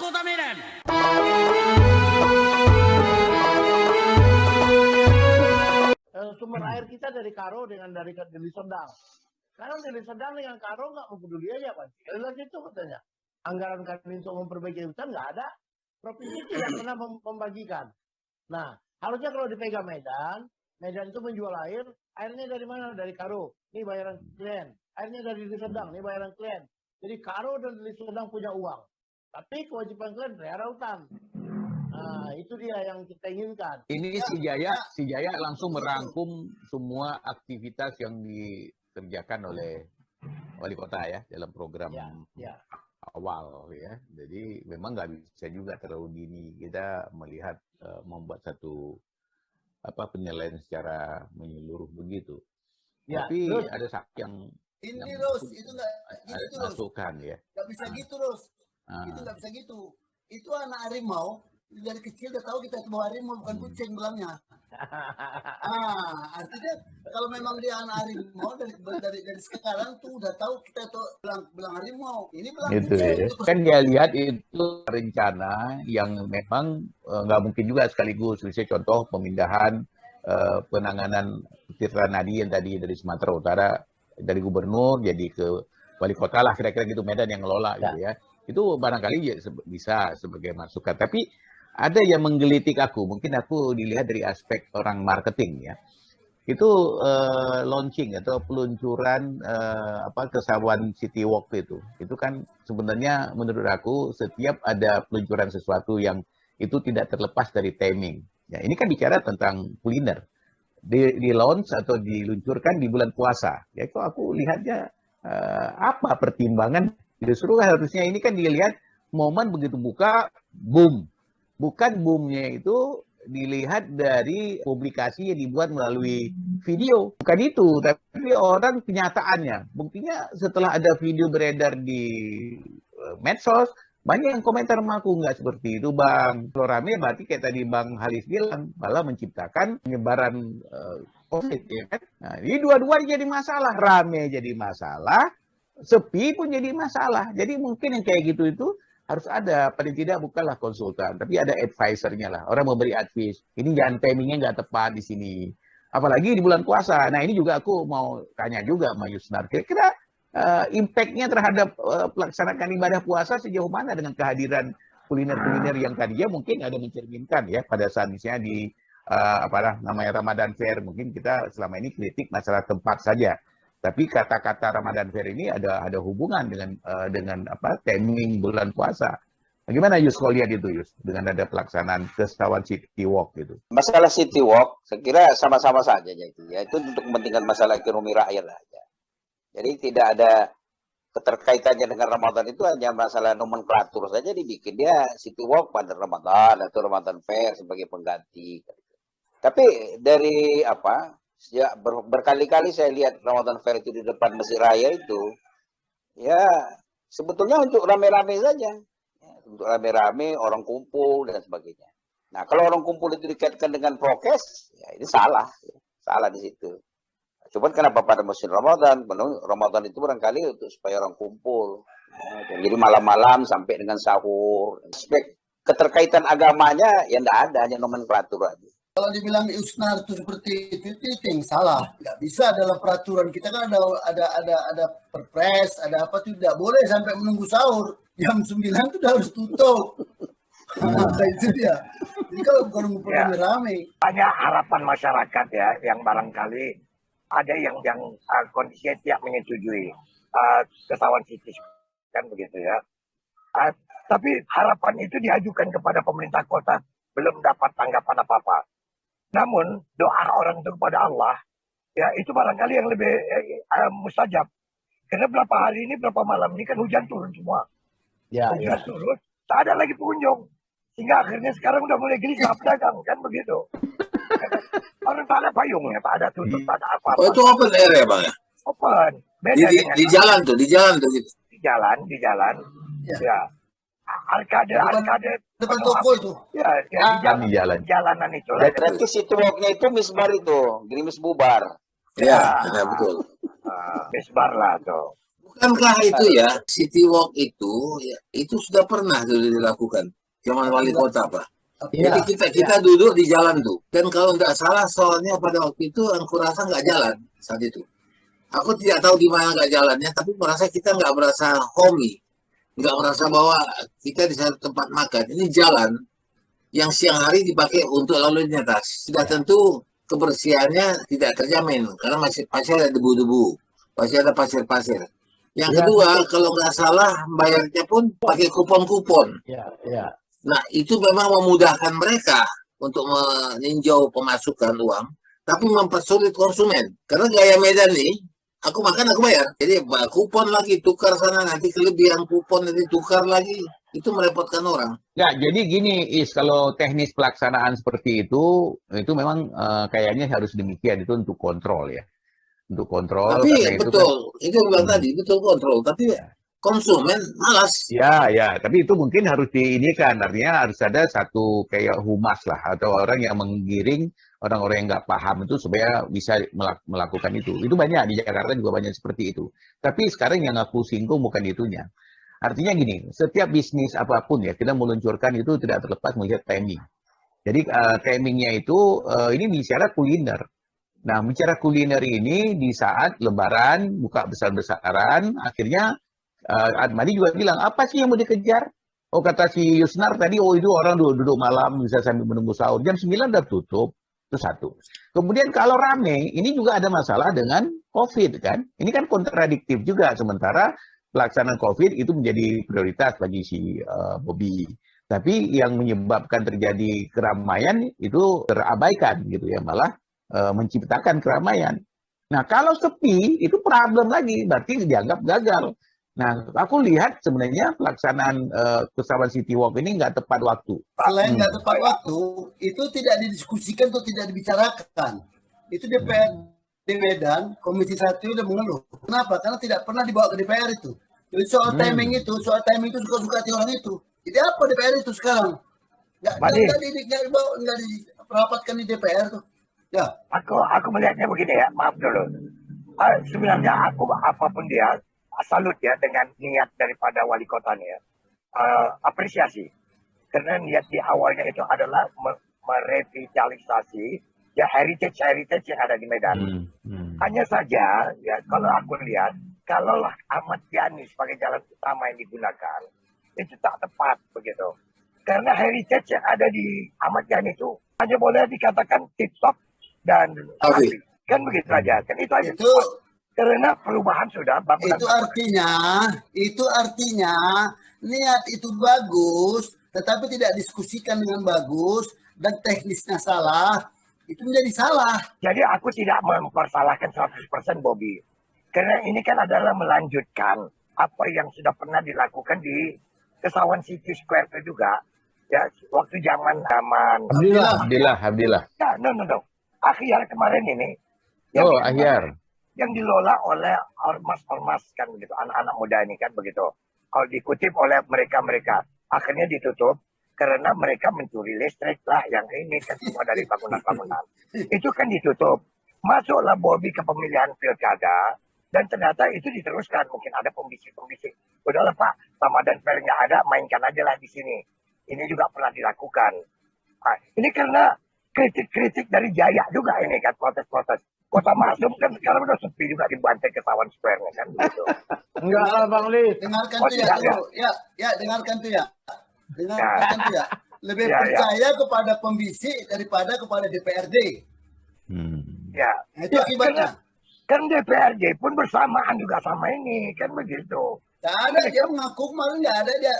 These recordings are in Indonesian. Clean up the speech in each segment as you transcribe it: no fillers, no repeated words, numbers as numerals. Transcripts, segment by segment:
Kota Medan. Sumber air kita dari Karo dengan dari Deli Serdang. Sekarang Deli Serdang dengan Karo nggak mau peduli aja, Pak. Jelas itu katanya. Anggaran kami untuk memperbaiki hutan nggak ada. Provinsi tidak pernah membagikan. Nah, harusnya kalau dipegang Medan, Medan itu menjual air, airnya dari mana? Dari Karo. Ini bayaran klien. Airnya dari Deli Serdang, ini bayaran klien. Jadi Karo dan Deli Serdang punya uang. Tapi kewajiban klien pelihara hutan. Nah, itu dia yang kita inginkan. Ini si Jaya langsung merangkum semua aktivitas yang dikerjakan oleh wali kota ya dalam program awal ya. Jadi memang nggak bisa juga terlalu dini kita melihat membuat satu penilaian secara menyeluruh begitu. Ya, tapi terus, ada yang ini Ros, itu nggak gitu masukan ya. Nggak bisa gitu Ros. Itu nggak bisa gitu. Itu anak harimau dari kecil udah tahu kita itu harimau bukan kucing bilangnya. Artinya kalau memang dia anak harimau dari sekarang tuh udah tahu kita tuh bilang harimau. Ini bilang Gitu kucing. ya. Kan dia lihat itu rencana yang memang nggak mungkin juga sekaligus. Misalnya contoh pemindahan penanganan Tirta Nadi yang tadi dari Sumatera Utara dari gubernur jadi ke wali kota lah kira-kira gitu, Medan yang ngelola gitu ya. Itu barangkali bisa sebagai masukan. Tapi ada yang menggelitik aku, mungkin aku dilihat dari aspek orang marketing ya. Itu launching atau peluncuran Kesawan City Walk itu kan sebenarnya menurut aku setiap ada peluncuran sesuatu yang itu tidak terlepas dari timing. Ya, ini kan bicara tentang kuliner. Di launch atau diluncurkan di bulan puasa. Ya itu aku lihatnya apa pertimbangan justru harusnya ini kan dilihat momen begitu buka boom. Bukan boomnya itu dilihat dari publikasi yang dibuat melalui video. Bukan itu, tapi orang kenyataannya. Buktinya setelah ada video beredar di medsos, banyak yang komentar sama aku, nggak seperti itu Bang. Kalau rame berarti kayak tadi Bang Halis bilang, malah menciptakan penyebaran COVID. Ya kan? Nah, ini dua-duanya jadi masalah. Rame jadi masalah, sepi pun jadi masalah. Jadi mungkin yang kayak gitu itu harus ada, paling tidak bukanlah konsultan, tapi ada advisernya lah. Orang memberi advice. Ini jangan timingnya nggak tepat di sini. Apalagi di bulan puasa. Nah ini juga aku mau tanya juga sama Yusnar. Kira-kira impact-nya terhadap pelaksanaan ibadah puasa sejauh mana dengan kehadiran kuliner-kuliner yang tadinya mungkin ada mencerminkan ya pada saat misalnya di namanya Ramadan Fair. Mungkin kita selama ini kritik masalah tempat saja. Tapi kata-kata Ramadan Fair ini ada hubungan dengan timing bulan puasa. Bagaimana Yus kalau lihat itu Yus dengan ada pelaksanaan Kesawan City Walk gitu? Masalah City Walk, saya kira sama-sama saja ya itu untuk kepentingan masalah ekonomi rakyat aja. Jadi tidak ada keterkaitannya dengan Ramadan, itu hanya masalah nomenklatur saja dibikin dia City Walk pada Ramadan atau Ramadan Fair sebagai pengganti. Tapi dari sejak berkali-kali saya lihat Ramadan Fair itu di depan Masjid Raya itu, ya sebetulnya untuk rame-rame saja. Ya, untuk rame-rame, orang kumpul dan sebagainya. Nah, kalau orang kumpul itu dikaitkan dengan prokes, ya ini salah. Ya. Salah di situ. Cuman kenapa pada musim Ramadan? Ramadan itu barangkali untuk supaya orang kumpul. Ya, jadi malam-malam sampai dengan sahur. Aspek keterkaitan agamanya ya enggak ada, hanya nomenklatur aja. Kalau dibilang Yusnar itu seperti itu yang salah. Nggak bisa dalam peraturan kita kan ada perpres, ada apa tuh tidak boleh sampai menunggu sahur. Jam 9 itu udah harus tutup. Nah, itu dia. Jadi kalau bukan ngumpul rame-rame. Banyak harapan masyarakat ya yang barangkali ada yang kondisinya tidak menyetujui Kesawan City kan begitu ya. Tapi harapan itu diajukan kepada pemerintah kota belum dapat tanggapan apa-apa. Namun doa orang itu kepada Allah, ya itu barangkali yang lebih mustajab. Karena berapa hari ini, berapa malam ini kan hujan turun semua. Hujan turun, tak ada lagi pengunjung. Sehingga akhirnya sekarang udah mulai gelisah pedagang, kan begitu. Orang tak ada payungnya, tak ada tutup, tak ada apa-apa. Oh itu open area Bang ya? Open. Di jalan tuh gitu. Di jalan. Ya. Arkade depan toko itu. Ya, di jalanan itu. Berarti City Walk-nya itu misbar itu, gerimis bubar. Ya, betul. Misbar lah tuh. Bukankah itu ya, City Walk itu, ya, itu sudah pernah tuh dilakukan. Zaman wali kota, Pak. Iya, Jadi kita duduk di jalan tuh. Dan kalau nggak salah, soalnya pada waktu itu aku rasa nggak jalan saat itu. Aku tidak tahu di mana nggak jalannya, tapi merasa kita nggak merasa homey. Nggak merasa bahwa kita di satu tempat makan. Ini jalan yang siang hari dipakai untuk lalu lintas. Sudah tentu kebersihannya tidak terjamin karena masih ada debu-debu, masih ada pasir-pasir. Yang Ya, kedua, kalau nggak salah bayarnya pun pakai kupon-kupon. ya. Nah, itu memang memudahkan mereka untuk meninjau pemasukan uang, tapi mempersulit konsumen. Karena gaya Medan nih, aku makan aku bayar. Jadi kupon lagi, tukar sana, nanti kelebihan kupon nanti tukar lagi. Itu merepotkan orang. Ya, jadi gini, kalau teknis pelaksanaan seperti itu memang kayaknya harus demikian, itu untuk kontrol ya. Untuk kontrol, Tapi karena itu kan, betul, itu yang bilang tadi, betul kontrol. Tapi konsumen malas. ya, tapi itu mungkin harus diinikan, artinya harus ada satu kayak humas lah, atau orang yang menggiring orang-orang yang nggak paham itu supaya bisa melakukan itu. Itu banyak, di Jakarta juga banyak seperti itu. Tapi sekarang yang aku singgung bukan itunya. Artinya gini, setiap bisnis apapun ya, kita meluncurkan itu tidak terlepas melihat timing. Jadi timingnya itu, ini bicara kuliner. Nah, bicara kuliner ini di saat Lebaran, buka besar-besaran, akhirnya Madi juga bilang, apa sih yang mau dikejar? Oh, kata si Yusnar tadi, oh itu orang duduk malam bisa sambil menunggu sahur. Jam 9 udah tutup. Itu satu. Kemudian kalau rame, ini juga ada masalah dengan COVID kan. Ini kan kontradiktif juga. Sementara pelaksanaan COVID itu menjadi prioritas bagi si Bobby. Tapi yang menyebabkan terjadi keramaian itu terabaikan gitu ya. Malah menciptakan keramaian. Nah, kalau sepi, itu problem lagi. Berarti dianggap gagal. Nah, aku lihat sebenarnya pelaksanaan Kesawan City Walk ini nggak tepat waktu. Selain nggak tepat waktu, itu tidak didiskusikan atau tidak dibicarakan. Itu DPR di Medan, Komisi 1 udah mengeluh. Kenapa? Karena tidak pernah dibawa ke DPR itu. Jadi soal timing itu suka-suka hati orang itu. Jadi apa DPR itu sekarang? Nggak dirapatkan di DPR tuh. Ya. Aku melihatnya begini ya, maaf dulu. Sebenarnya aku apapun dia, salut ya dengan niat daripada wali kotanya. Apresiasi. Karena niat di awalnya itu adalah merevitalisasi ya heritage yang ada di Medan. Hanya saja ya kalau aku lihat, kalaulah Ahmad Yani sebagai jalan utama yang digunakan, itu tak tepat begitu. Karena heritage yang ada di Ahmad Yani itu hanya boleh dikatakan tip-top dan rapi. Kan begitu aja. Kan itu aja. Itu karena perubahan sudah bangunan. Itu artinya niat itu bagus, tetapi tidak diskusikan dengan bagus dan teknisnya salah. Itu menjadi salah. Jadi aku tidak mempersalahkan 100% Bobby. Karena ini kan adalah melanjutkan apa yang sudah pernah dilakukan di Kesawan City Square itu juga. Ya, waktu zaman. Alhamdulillah. Ya, no. Akhir kemarin ini. Akhir. Yang dilola oleh ormas-ormas kan begitu. Anak-anak muda ini kan begitu. Kalau dikutip oleh mereka. Akhirnya ditutup. Karena mereka mencuri listrik lah. Yang ini kan semua dari bangunan-bangunan. Itu kan ditutup. Masuklah Bobby ke pemilihan pilkada. Dan ternyata itu diteruskan. Mungkin ada pembisik-pembisik. Udahlah Pak, Ramadan Fair nggak ada, mainkan aja lah di sini. Ini juga pernah dilakukan. Nah, ini karena kritik-kritik dari Jaya juga ini kan, protes-protes. Kota Masum kan sekarang udah sepi juga di Bantai Kesawan Square kan gitu. Enggak lah Bang Lis. Dengarkan tuh ya dulu. Ya, dengarkan tuh ya. Dengarkan tuh ya. Lebih percaya kepada pembisik daripada kepada DPRD. Ya. Nah, itu akibatnya. Kan DPRD pun bersamaan juga sama ini, kan begitu. Tidak ada, dia mengaku kemarin nggak ada dia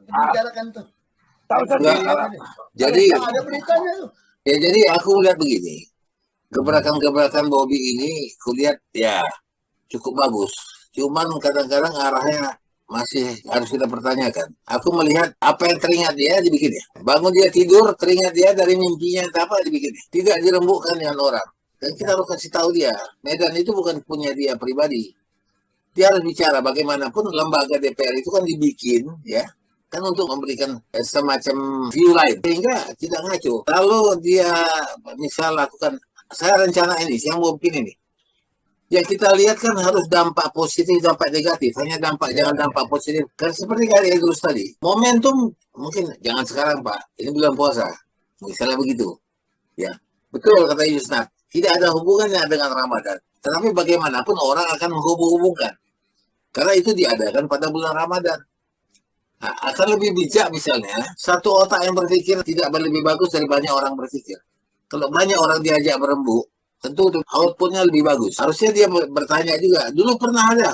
bicarakan tuh. Tahu sendiri. Jadi ada beritanya tuh. Ya jadi aku lihat begini, gebrakan-gebrakan Bobby ini kulihat ya cukup bagus. Cuman kadang-kadang arahnya masih harus kita pertanyakan. Aku melihat apa yang teringat dia dibikin ya. Bangun dia tidur, teringat dia dari mimpinya apa dibikin. Tidak dirembukkan dengan orang. Dan kita harus kasih tahu dia, Medan itu bukan punya dia pribadi. Dia harus bicara bagaimanapun lembaga DPR itu kan dibikin ya. Kan untuk memberikan semacam view lain. Sehingga tidak ngaco. Kalau dia misal lakukan, saya rencana ini, saya mau bikin ini. Yang kita lihat kan harus dampak positif, dampak negatif. Hanya dampak, jangan dampak positif. Kan seperti kali Idrus tadi. Momentum mungkin jangan sekarang Pak. Ini bulan puasa. Misalnya begitu. Ya, betul kata Yusnat. Tidak ada hubungannya dengan Ramadan. Tetapi bagaimanapun orang akan menghubung-hubungkan. Karena itu diadakan pada bulan Ramadan. Nah, akan lebih bijak misalnya, satu otak yang berpikir tidak lebih bagus dari banyak orang berpikir. Kalau banyak orang diajak berembuk, tentu outputnya lebih bagus. Harusnya dia bertanya juga, dulu pernah ada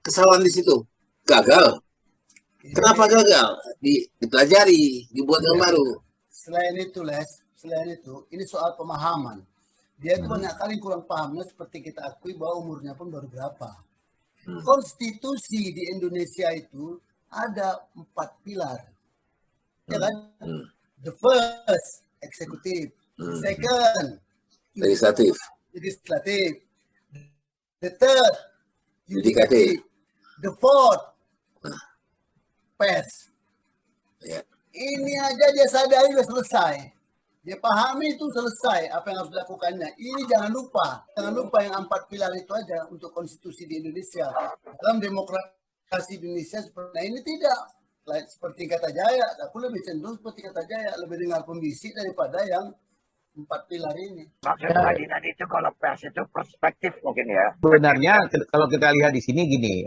kesalahan di situ, gagal. Kenapa gagal? Dipelajari, dibuat yang baru. Selain itu, selain itu, ini soal pemahaman. Dia itu banyak kali kurang pahamnya, seperti kita akui bahwa umurnya pun baru berapa. Konstitusi di Indonesia itu ada 4 pilar. Ya kan? The first, eksekutif. Second, Legislatif, legislatif. The third, yudikatif. The fourth, pers. Ya. Ini aja dia sadari sudah selesai. Dia pahami itu selesai apa yang harus dilakukannya. Ini jangan lupa yang 4 pilar itu aja untuk konstitusi di Indonesia. Dalam demokrasi di Indonesia seperti ini tidak. Seperti kata Jaya, aku lebih cenderung seperti kata Jaya, lebih dengar pembisik daripada yang 4 pilar ini. Maksud tadi itu kalau pers itu perspektif mungkin ya. Sebenarnya kalau kita lihat di sini gini,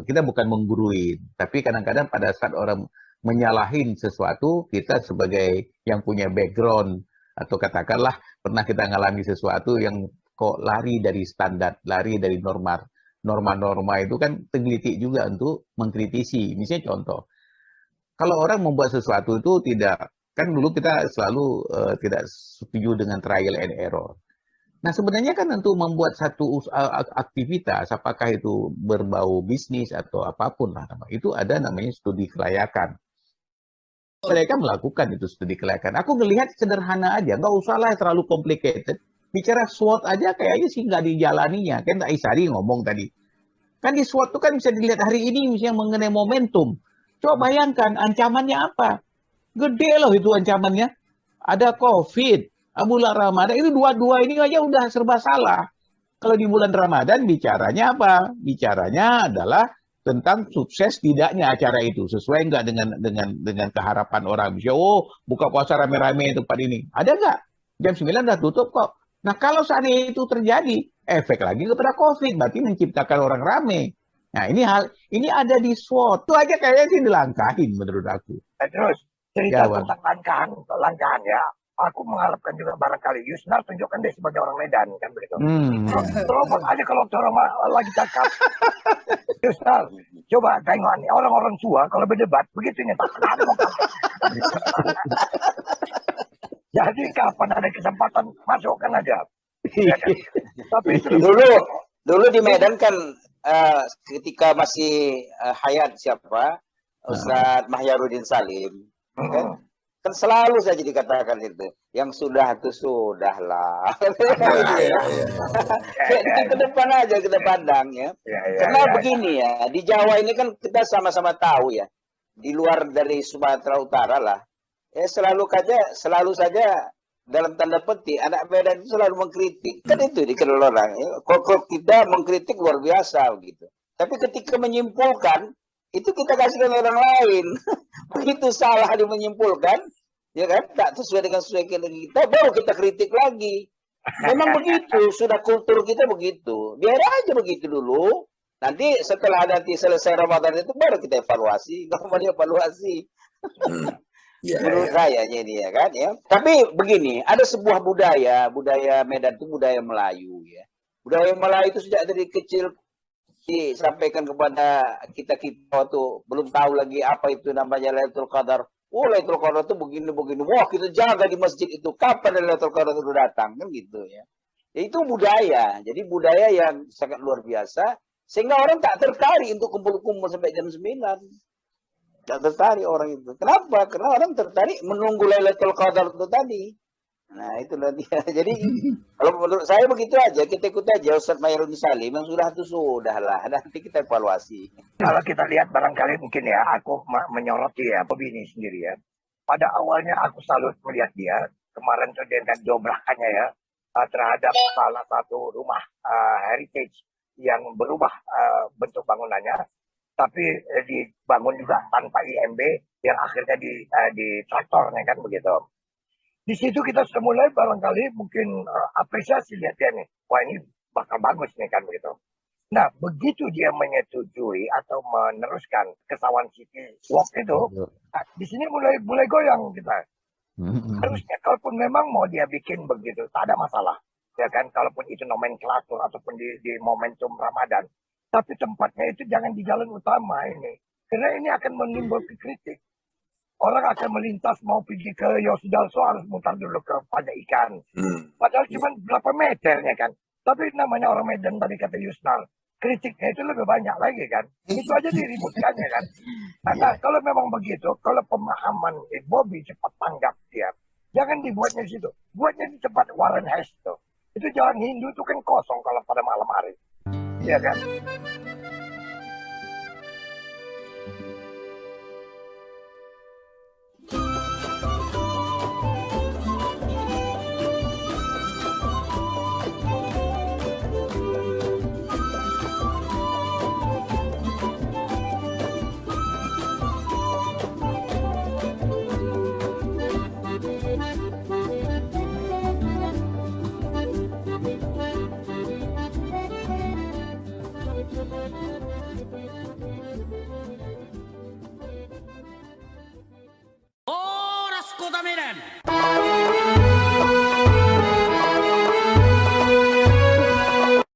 kita bukan menggurui, tapi kadang-kadang pada saat orang menyalahin sesuatu, kita sebagai yang punya background atau katakanlah pernah kita ngalami sesuatu yang kok lari dari standar, lari dari norma itu kan tergelitik juga untuk mengkritisi. Misalnya contoh, kalau orang membuat sesuatu itu tidak, kan dulu kita selalu tidak setuju dengan trial and error. Nah sebenarnya kan untuk membuat satu aktivitas, apakah itu berbau bisnis atau apapun lah, itu ada namanya studi kelayakan. Mereka melakukan itu studi kelayakan. Aku ngelihat sederhana aja, nggak usahlah terlalu complicated. Bicara SWOT aja kayaknya sih nggak dijalaninya. Kan Pak Isari ngomong tadi. Kan di SWOT itu kan bisa dilihat hari ini misalnya mengenai momentum. Coba bayangkan ancamannya apa. Gede loh itu ancamannya. Ada COVID, bulan Ramadan, itu dua-dua ini aja udah serba salah. Kalau di bulan Ramadan bicaranya apa? Bicaranya adalah tentang sukses tidaknya acara itu, sesuai nggak dengan keharapan orang. Bisa, buka puasa rame-rame tempat ini. Ada nggak? Jam 9 udah tutup kok. Nah kalau seandainya itu terjadi, efek lagi kepada COVID, berarti menciptakan orang rame. Nah ini ada di SWOT. Itu aja kayaknya sih dilangkahin menurut aku. Terus cerita Ya, Bang. tentang langkahan ya. Aku mengharapkan juga barangkali Yusnar tunjukkan dia sebagai orang Medan kan begitu. Teropong aja kalau orang lagi cakap. Yusnar, coba tengok nih orang-orang tua kalau berdebat begitunya tak kenal. Jadi kapan ada kesempatan masukkan aja. Ya kan? Tapi Dulu di Medan kan ketika masih hayat siapa Ustadz Mahyarudin Salim, kan selalu saja dikatakan itu, yang sudah itu sudahlah. Ke depan aja kita pandang ya. Karena begini ya, di Jawa ini kan kita sama-sama tahu ya, di luar dari Sumatera Utara lah, ya selalu saja dalam tanda petik anak Medan itu selalu mengkritik. Kan itu dikenal orang. Ya. Kok kita mengkritik luar biasa begitu. Tapi ketika menyimpulkan itu kita kasihkan orang lain. Begitu salah dia menyimpulkan, ya kan, tak sesuai dengan kita, baru kita kritik lagi. Memang begitu, sudah kultur kita begitu. Biar aja begitu dulu. Nanti setelah selesai Ramadan itu baru kita evaluasi. Kalau mau dievaluasi. Menurut saya ini ya kan ya. Tapi begini, ada sebuah budaya Medan itu budaya Melayu ya. Budaya Melayu itu sejak dari kecil disampaikan kepada kita tuh belum tahu lagi apa itu namanya Lailatul Qadar. Lailatul Qadar itu begini. Wah, kita jaga di masjid itu. Kapan Lailatul Qadar itu datang kan gitu ya. Itu budaya. Jadi budaya yang sangat luar biasa sehingga orang tak tertarik untuk kumpul-kumpul sampai jam 9. Tak tertarik orang itu. Kenapa? Karena orang tertarik menunggu Lailatul Qadar itu tadi. Nah, itulah dia. Jadi, kalau menurut saya begitu aja. Kita ikut aja Ustadz Mahyarudin Salim. Yang sudah itu sudahlah. Nanti kita evaluasi. Kalau kita lihat barangkali mungkin ya, aku menyoroti ya, Bobi ini sendiri ya. Pada awalnya aku selalu melihat dia. Kemarin tuh dengan dobrakannya ya. Terhadap salah satu rumah heritage yang berubah bentuk bangunannya, tapi dibangun juga tanpa IMB yang akhirnya di traktornya kan begitu. Di situ kita sudah mulai barangkali mungkin apresiasi lihat dia nih, wah ini bakal bagus nih kan begitu. Nah, begitu dia menyetujui atau meneruskan Kesawan City Walk itu, di sini mulai goyang kita. Harusnya kalaupun memang mau dia bikin begitu, tak ada masalah. Ya kan, kalaupun itu nomenklatur ataupun di momentum Ramadan. Tapi tempatnya itu jangan di jalan utama ini. Karena ini akan menimbulkan kritik. Orang akan melintas mau pergi ke Yosudarso harus mutar dulu ke Pajak Ikan. Padahal cuma berapa meternya kan. Tapi namanya orang Medan tadi kata Yusnar. Kritiknya itu lebih banyak lagi kan. Itu aja diributkannya kan. Nah, kalau memang begitu, kalau pemahaman Bobby cepat tanggap dia. Jangan dibuatnya di situ. Buatnya di tempat Warren Hess tuh. Itu jalan Hindu itu kan kosong kalau pada malam hari. Iya kan? Oras Kota Medan.